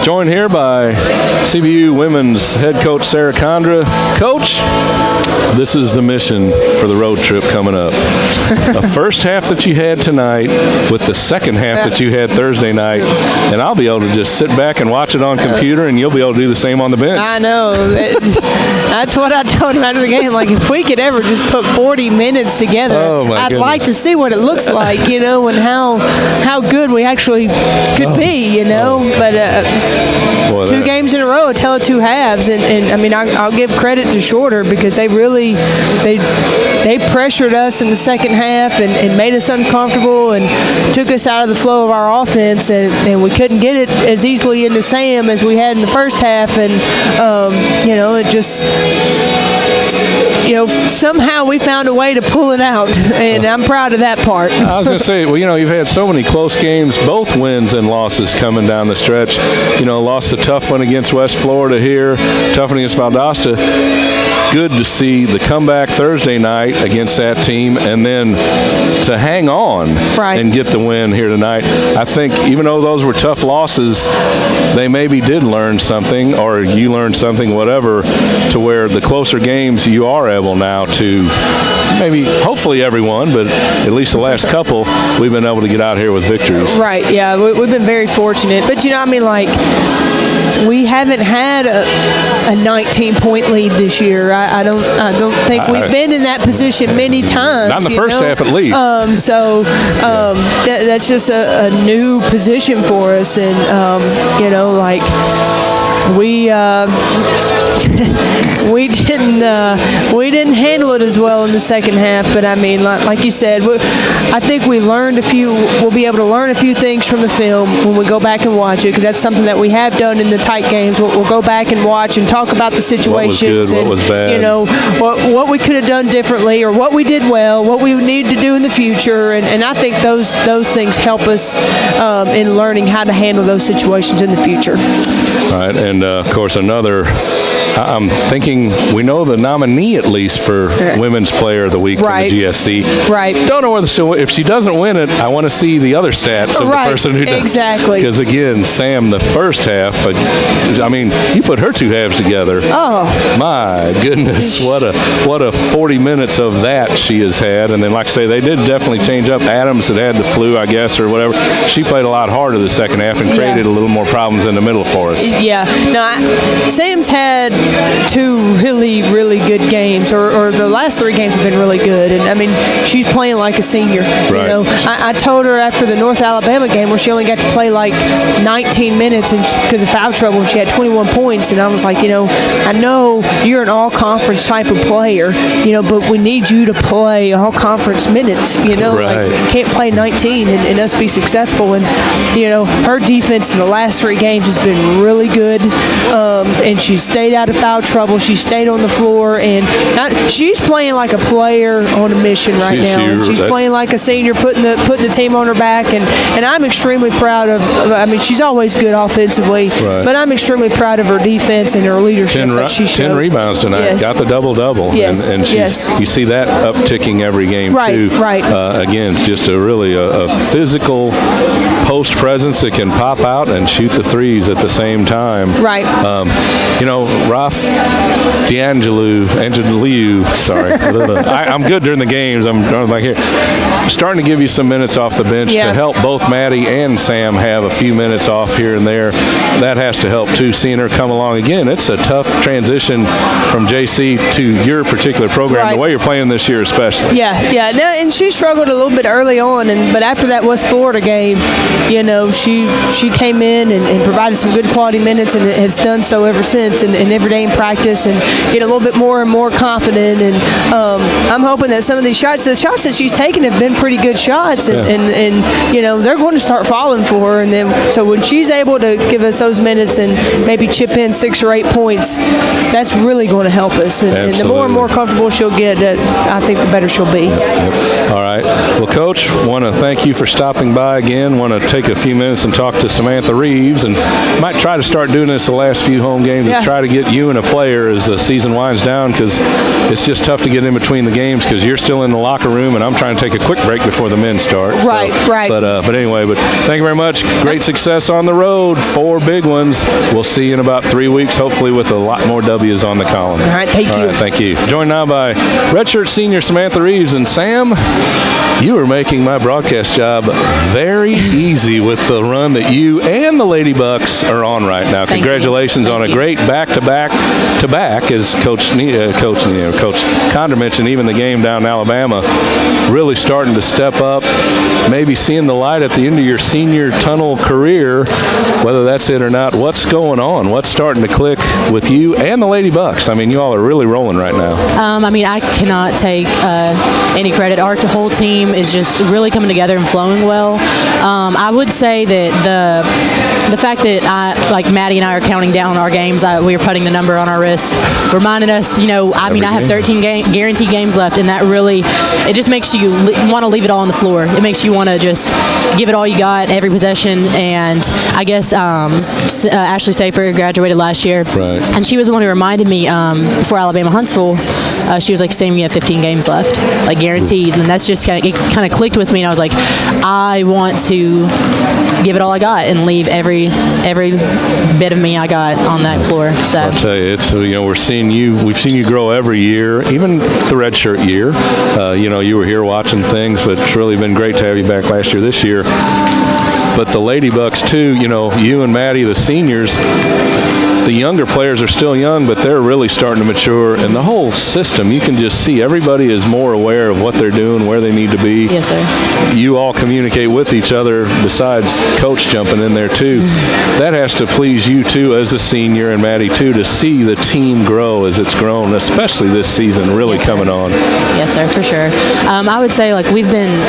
Joined here by CBU women's head coach Sarah Condra. Coach, this is the mission for the road trip coming up. The first half that you had tonight with the second half that you had Thursday night, and I'll be able to just sit back and watch it on computer, and you'll be able to do the same on the bench. I know. That's what I told him after the game. Like, if we could ever just put 40 minutes together, I'd like to see what it looks like, you know, and how good we actually could be, you know. But two games in a row, a tale of two halves, and I mean, I'll give credit to Shorter because they really they pressured us in the second half and made us uncomfortable and took us out of the flow of our offense, and we couldn't get it as easily into Sam as we had in the first half, and you know, it just, you know, somehow we found a way to pull it out, and I'm proud of that part. I was going to say, well, you know, you've had so many close games, both wins and losses coming down the stretch. You know, lost a tough one against West Florida here, tough one against Valdosta. Good to see the comeback Thursday night against that team, and then to hang on and get the win here tonight. I think even though those were tough losses, they maybe did learn something, or you learned something, whatever, to where the closer games you are able now to maybe, hopefully everyone, but at least the last couple, we've been able to get out here with victories. Right, yeah, we've been very fortunate. But, you know, I mean, like, we haven't had a 19-point lead this year. I don't think we've been in that position many times. Not in the first half, at least. That's just a new position for us, and you know, like, we didn't handle it as well in the second half. But I mean, like you said, I think we'll be able to learn a few things from the film when we go back and watch it, because that's something that we have done in the tight games. We'll go back and watch and talk about the situations, what was bad, you know, what we could have done differently, or what we did well, what we need to do in the future, and I think those things help us in learning how to handle those situations in the future. All right, and of course I'm thinking we know the nominee at least for Women's Player of the Week from the GSC. Right. Don't know whether if she doesn't win it, I want to see the other stats of the person who does. Exactly. Because again, Sam, the first half, I mean, you put her two halves together. Oh. My goodness, what a 40 minutes of that she has had. And then, like I say, they did definitely change up. Adams had the flu, I guess, or whatever. She played a lot harder the second half and created a little more problems in the middle for us. Yeah. No, Sam's had two really, really good games, or the last three games have been really good. And, I mean, she's playing like a senior. Right. You know, I told her after the North Alabama game where she only got to play like 19 minutes because of foul trouble, and she had 21 points. And I was like, you know, I know you're an all-conference type of player, you know, but we need you to play all-conference minutes, you know. Like, you can't play 19 and us be successful. And, you know, her defense in the last three games has been really good, and she stayed out of foul trouble. She stayed on the floor, and she's playing like a player on a mission right now. She's playing like a senior, putting the team on her back, and I'm extremely proud of. I mean, she's always good offensively, but I'm extremely proud of her defense and her leadership that she showed. 10 rebounds tonight, got the double-double, and you see that upticking every game too. Right. Again, just a physical post presence that can pop out and shoot the threes at the same time. Right. You know, Ralph D'Angeliu, sorry. I'm good during the games. I'm like here. Starting to give you some minutes off the bench to help both Maddie and Sam have a few minutes off here and there. That has to help too, seeing her come along. Again, it's a tough transition from JC to your particular program, the way you're playing this year especially. Yeah. No, and she struggled a little bit early on, but after that West Florida game, you know, she came in and provided some good quality minutes, and has done so ever since, and every day in practice, and get a little bit more and more confident. And I'm hoping that some of these shots, the shots that she's taken have been pretty good shots, and you know, they're going to start falling for her. And then, so when she's able to give us those minutes and maybe chip in 6 or 8 points, that's really going to help us. And the more and more comfortable she'll get, I think the better she'll be. All right. Well, Coach, want to thank you for stopping by again. Want to take a few minutes and talk to Samantha Reeves, and might try to start doing this the last few home games, is try to get you and a player as the season winds down, because it's just tough to get in between the games because you're still in the locker room and I'm trying to take a quick break before the men start. Right. But anyway, thank you very much. Great success on the road. 4 big ones. We'll see you in about 3 weeks, hopefully with a lot more W's on the column. All right, thank you. Thank you. Joined now by redshirt senior Samantha Reeves. And Sam, you are making my broadcast job very easy with the run that you and the Lady Bucks are on right now. Congratulations on a great back-to-back, as Coach Condra mentioned, even the game down in Alabama, really starting to step up, maybe seeing the light at the end of your senior tunnel career, whether that's it or not. What's going on? What's starting to click with you and the Lady Bucks? I mean, you all are really rolling right now. I cannot take any credit. Our whole team is just really coming together and flowing well. I would say that the fact that Maddie and I are counting down our games, we are putting the number on our wrist, reminding us, I have 13 guaranteed games left, and that really, it just makes you want to leave it all on the floor. It makes you want to just give it all you got every possession. And I guess Ashley Safer graduated last year, right, and she was the one who reminded me before Alabama Huntsville. She was like saying we have 15 games left, like guaranteed, and that's just kind of clicked with me, and I was like, I want to give it all I got and leave every bit of me I got on that floor. So I'll tell you, it's we've seen you grow every year, even the redshirt year. You were here watching things, but it's really been great to have you back last year, this year. But the Lady Bucks too, you and Maddie, the seniors, the younger players are still young, but they're really starting to mature. And the whole system, you can just see everybody is more aware of what they're doing, where they need to be. Yes, sir. You all communicate with each other besides coach jumping in there too. That has to please you too as a senior, and Maddie too, to see the team grow as it's grown, especially this season really coming on. Yes, sir, for sure. I would say we've been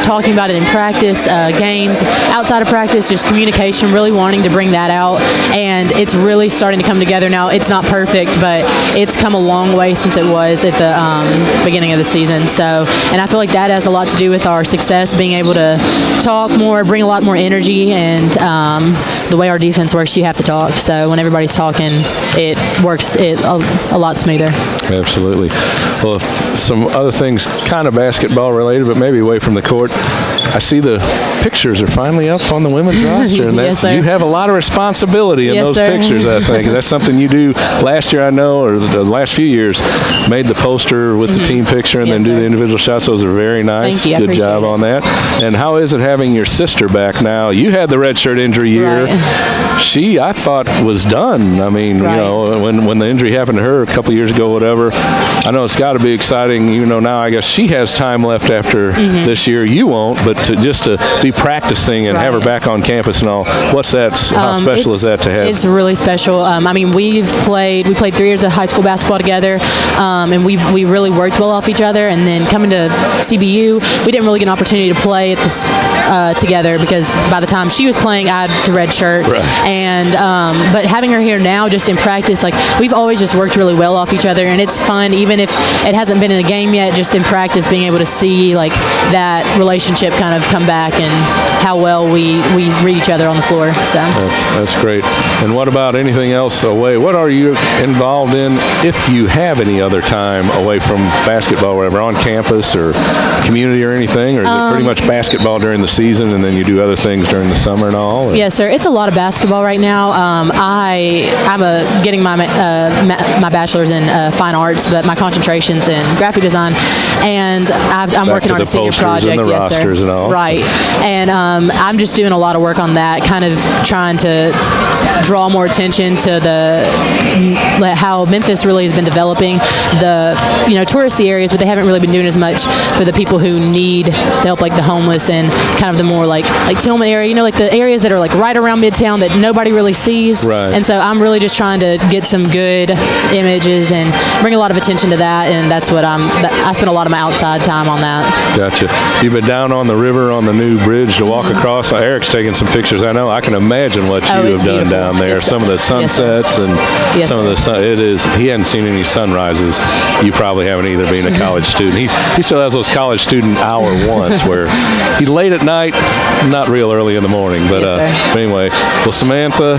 talking about it in practice, games, outside of practice, just communication, really wanting to bring that out, and it's really starting to come together now. It's not perfect, but it's come a long way since it was at the beginning of the season. So, and I feel like that has a lot to do with our success, being able to talk more, bring a lot more energy, and the way our defense works, you have to talk. So when everybody's talking, it works a lot smoother. Absolutely. Well, if some other things kind of basketball related, but maybe away from the court, I see the pictures are finally up on the women's roster, and yes, you have a lot of responsibility in those pictures, I think. That's something you do last year, I know, or the last few years, made the poster with the team picture and then do the individual shots. Those are very nice. Thank you. Good job on that. And how is it having your sister back now? You had the redshirt injury year. Right. She, I thought, was done. I mean, when the injury happened to her a couple years ago, whatever, I know it's got to be exciting. Now I guess she has time left after this year. You won't, but just to be practicing and have her back on campus and all. What's that? How special is that to have? It's really special. We played 3 years of high school basketball together, and we really worked well off each other. And then coming to CBU, we didn't really get an opportunity to play at this together, because by the time she was playing, I had the red shirt. Right. And but having her here now, just in practice, we've always just worked really well off each other, and it's fun, even if it hasn't been in a game yet. Just in practice, being able to see that relationship kind of come back and how well we read each other on the floor. So that's great. And what about anything else away? What are you involved in, if you have any other time away from basketball, whatever, on campus or community or anything? Or is it pretty much basketball during the season and then you do other things during the summer and all? Or? Yes, sir. It's a lot of basketball right now. I'm getting my bachelor's in fine arts, but my concentration's in graphic design, and I'm working on a senior project. And the rosters and all. Right. And I'm just doing a lot of work on that, kind of trying to draw more attention to how Memphis really has been developing the touristy areas, but they haven't really been doing as much for the people who need help, like the homeless and kind of the more like Tillman area, the areas that are right around Midtown that nobody really sees. Right. And so I'm really just trying to get some good images and bring a lot of attention to that, and that's what I spend a lot of my outside time on that. Gotcha. You've been down on the river on the new bridge to walk across. Eric's taking some pictures. I know. I can imagine what you have done beautiful. down there. Some of the sunsets and some of the sun. It is. He hadn't seen any sunrises. You probably haven't either, being a college student. He still has those college student hour once where he late at night, not real early in the morning. But anyway, well, Samantha,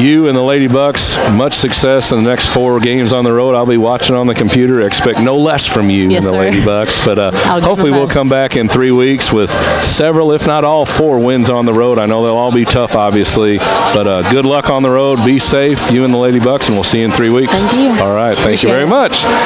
you and the Lady Bucks, much success in the next 4 games on the road. I'll be watching on the computer. Expect no less from you and the Lady Bucks. But hopefully we'll come back in 3 weeks with several, if not all, 4 wins on the road. I know they'll all be tough, obviously. But good luck on the road. Be safe, you and the Lady Bucks, and we'll see you in 3 weeks. Thank you. All right. Thank you very much.